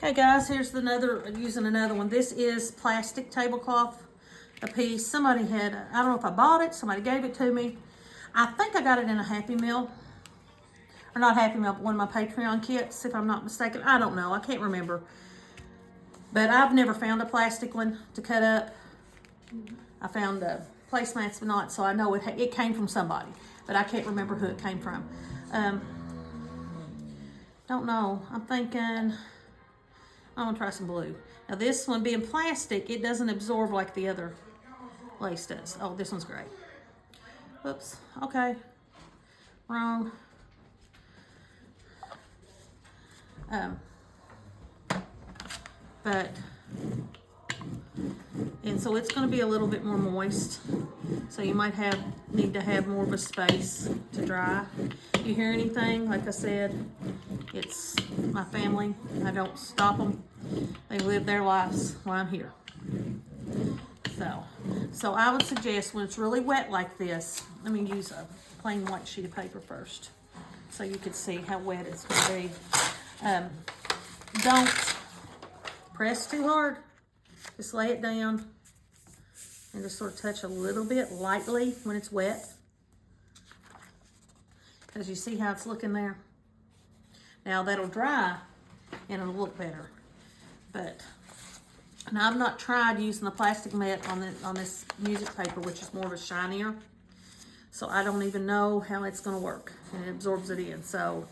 Okay guys, here's using another one. This is plastic tablecloth, a piece. Somebody had, I don't know if I bought it, somebody gave it to me. I think I got it in a Happy Meal. Or not Happy Meal, but one of my Patreon kits, if I'm not mistaken. I don't know, I can't remember. But I've never found a plastic one to cut up. I found placemats, but not, so I know it came from somebody. But I can't remember who it came from. Don't know, I'm thinking, I'm gonna try some blue. Now this one being plastic, it doesn't absorb like the other lace does. Oh, this one's great. Oops, okay, wrong. And so it's going to be a little bit more moist. So you might need to have more of a space to dry. You hear anything? Like I said, it's my family. I don't stop them. They live their lives while I'm here. So I would suggest when it's really wet like this, let me use a plain white sheet of paper first so you can see how wet it's going to be. Don't press too hard. Just lay it down and just sort of touch a little bit lightly when it's wet. Because you see how it's looking there? Now that'll dry and it'll look better. And I've not tried using the plastic mat on this music paper, which is more of a shinier. So I don't even know how it's going to work. And it absorbs it in. So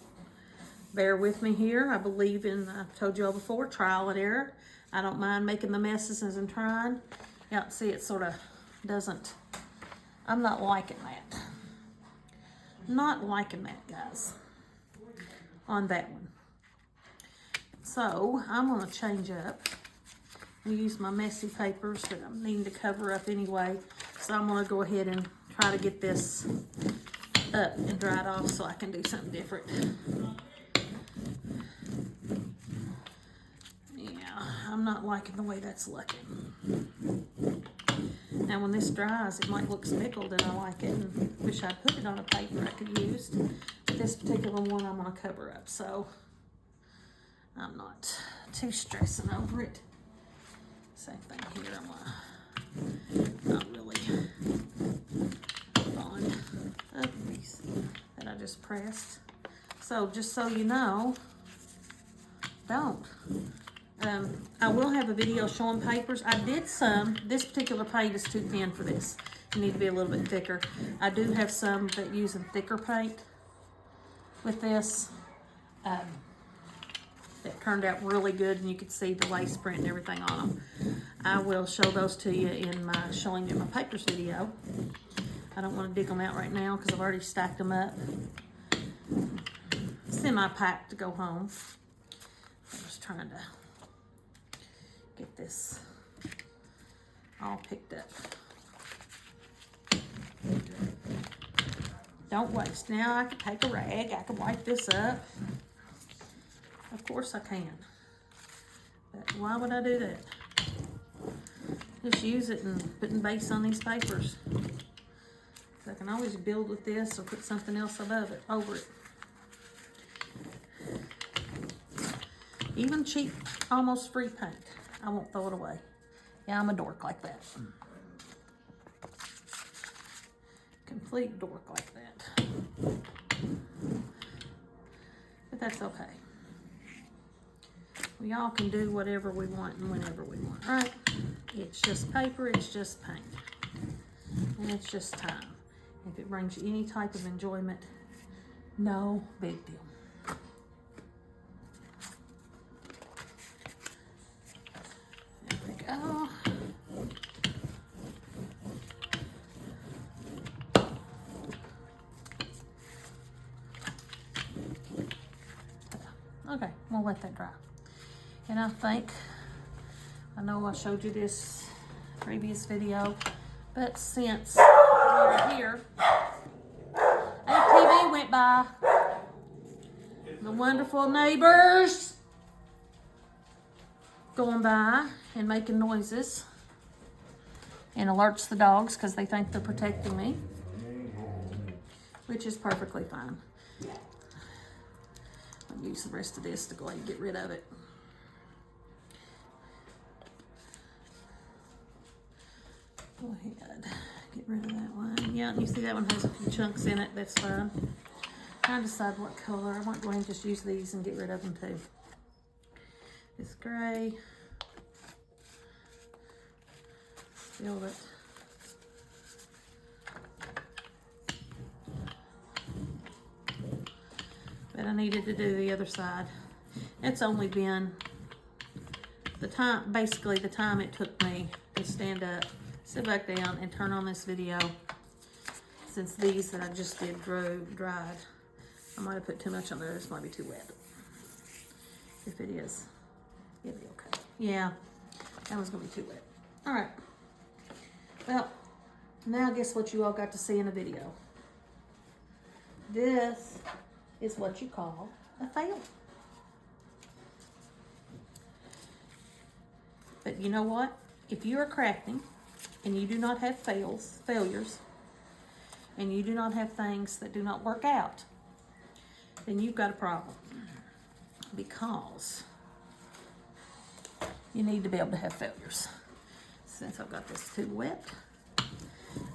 bear with me here. I believe in, I've told you all before, trial and error. I don't mind making the messes as I'm trying. Yeah, see, it sort of doesn't, I'm not liking that. Not liking that, guys, on that one. So I'm going to change up and use my messy papers that I'm needing to cover up anyway. So I'm going to go ahead and try to get this up and dried off so I can do something different. I'm not liking the way that's looking. Now when this dries, it might look speckled and I like it and wish I'd put it on a paper I could use. But this particular one I'm gonna cover up, so I'm not too stressing over it. Same thing here, I'm not really fond of these that I just pressed. So just so you know, don't. I will have a video showing papers. I did some. This particular paint is too thin for this. You need to be a little bit thicker. I do have some that use a thicker paint with this. That turned out really good, and you could see the lace print and everything on them. I will show those to you in my showing you my papers video. I don't want to dig them out right now because I've already stacked them up. Semi-packed to go home. I'm just trying to get this all picked up. Don't waste. Now I can take a rag, I can wipe this up. Of course I can. But why would I do that? Just use it and put in base on these papers. So I can always build with this or put something else above it, over it. Even cheap, almost free paint. I won't throw it away. Yeah, I'm a dork like that. Complete dork like that. But that's okay. We all can do whatever we want and whenever we want, right? It's just paper, it's just paint. And it's just time. If it brings you any type of enjoyment, no big deal. Oh. Okay, we'll let that dry. And I know I showed you this previous video, but since we're here, ATV went by. The wonderful neighbors going by and making noises, and alerts the dogs because they think they're protecting me, which is perfectly fine. I'll use the rest of this to go ahead and get rid of it. Go ahead, get rid of that one. Yeah, you see that one has a few chunks in it, that's fine. Trying to decide what color. I might go ahead and just use these and get rid of them too. This gray. Fill it. But I needed to do the other side. It's only been basically the time it took me to stand up, sit back down, and turn on this video since these that I just did dried. I might have put too much on there. This might be too wet. If it is, it'll be okay. Yeah, that one's gonna be too wet. All right. Well, now guess what you all got to see in the video. This is what you call a fail. But you know what? If you are crafting and you do not have failures, and you do not have things that do not work out, then you've got a problem. Because you need to be able to have failures. Since I've got this too wet.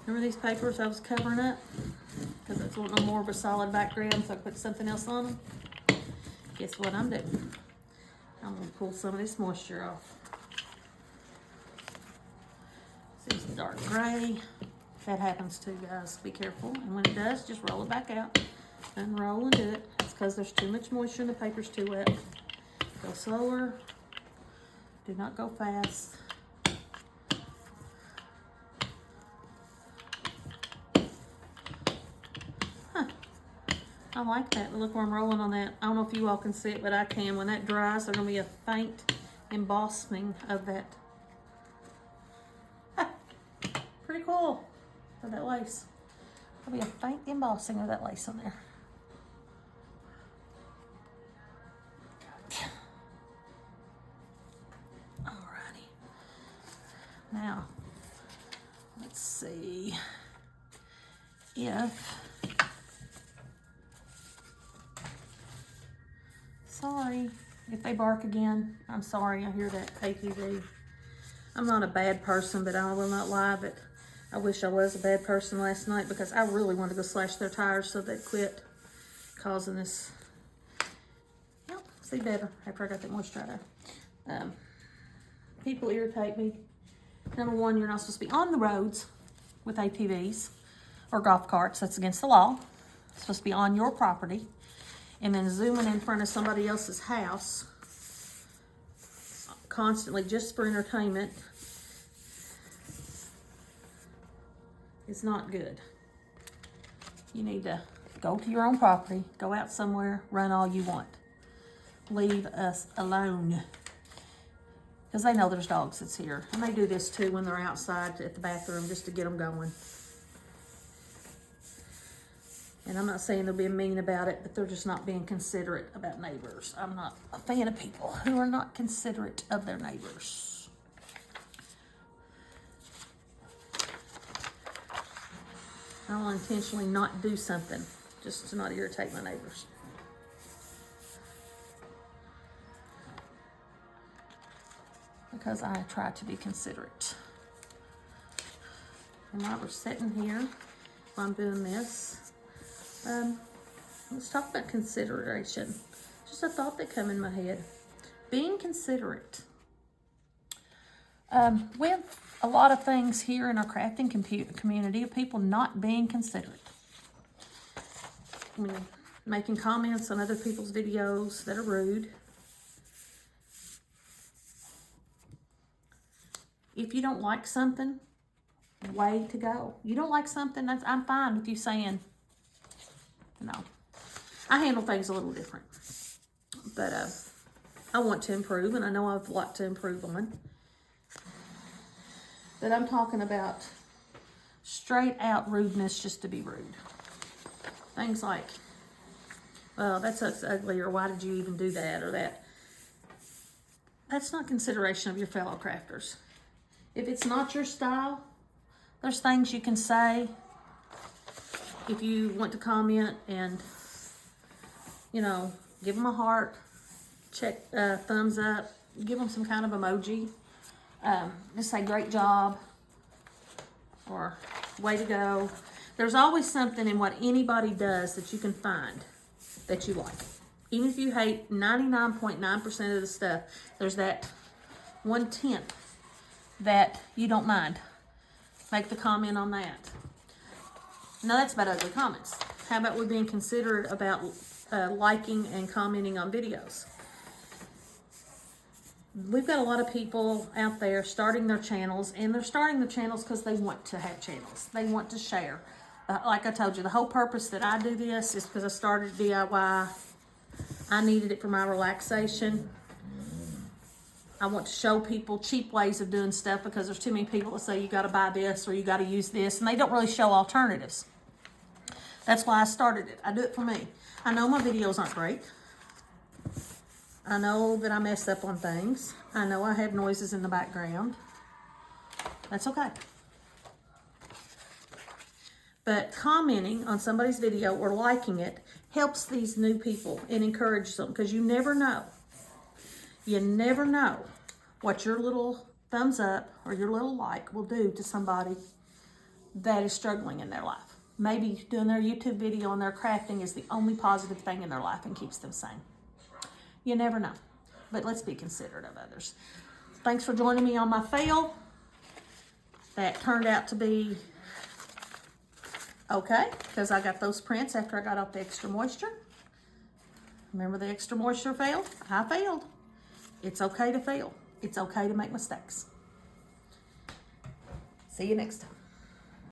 Remember these papers I was covering up? Because I want no more of a solid background, so I put something else on them. Guess what I'm doing? I'm going to pull some of this moisture off. See, it's dark gray. That happens too, guys. Be careful. And when it does, just roll it back out. Unroll and do it. It's because there's too much moisture and the paper's too wet. Go slower. Do not go fast. I like that. Look where I'm rolling on that. I don't know if you all can see it, but I can. When that dries, there's going to be a faint embossing of that. Pretty cool for that lace. There'll be a faint embossing of that lace on there. Alrighty. Now, let's see if... Sorry if they bark again. I'm sorry, I hear that ATV. I'm not a bad person, but I will not lie, but I wish I was a bad person last night because I really wanted to go slash their tires so they'd quit causing this. Yep, see better after I got that moisturizer. People irritate me. Number one, you're not supposed to be on the roads with ATVs or golf carts. That's against the law. It's supposed to be on your property. And then zooming in front of somebody else's house constantly just for entertainment is not good. You need to go to your own property, go out somewhere, run all you want. Leave us alone. Because they know there's dogs that's here. And they do this too when they're outside at the bathroom just to get them going. And I'm not saying they're being mean about it, but they're just not being considerate about neighbors. I'm not a fan of people who are not considerate of their neighbors. I will intentionally not do something just to not irritate my neighbors. Because I try to be considerate. And while we're sitting here, while I'm doing this, let's talk about consideration. Just a thought that came in my head. Being considerate. With a lot of things here in our crafting community of people not being considerate. I mean, making comments on other people's videos that are rude. If you don't like something, way to go. You don't like something, I'm fine with you saying, no. I handle things a little different. But I want to improve, and I know I've a lot to improve on. But I'm talking about straight out rudeness just to be rude. Things like, well, that's ugly, or why did you even do that, or that. That's not consideration of your fellow crafters. If it's not your style, there's things you can say. If you want to comment and, you know, give them a heart, check thumbs up, give them some kind of emoji. Just say great job. or way to go. There's always something in what anybody does that you can find that you like. Even if you hate 99.9% of the stuff, there's that 1/10 that you don't mind. Make the comment on that. Now that's about ugly comments. How about we being considerate about liking and commenting on videos? We've got a lot of people out there starting their channels, and they're starting their channels because they want to have channels. They want to share. Like I told you, the whole purpose that I do this is because I started DIY. I needed it for my relaxation. I want to show people cheap ways of doing stuff because there's too many people that say you got to buy this or you got to use this, and they don't really show alternatives. That's why I started it. I do it for me. I know my videos aren't great. I know that I mess up on things. I know I have noises in the background. That's okay. But commenting on somebody's video or liking it helps these new people and encourages them, because you never know. You never know what your little thumbs up or your little like will do to somebody that is struggling in their life. Maybe doing their YouTube video and their crafting is the only positive thing in their life and keeps them sane. You never know. But let's be considerate of others. Thanks for joining me on my fail. That turned out to be okay, because I got those prints after I got off the extra moisture. Remember the extra moisture fail? I failed. It's okay to fail. It's okay to make mistakes. See you next time.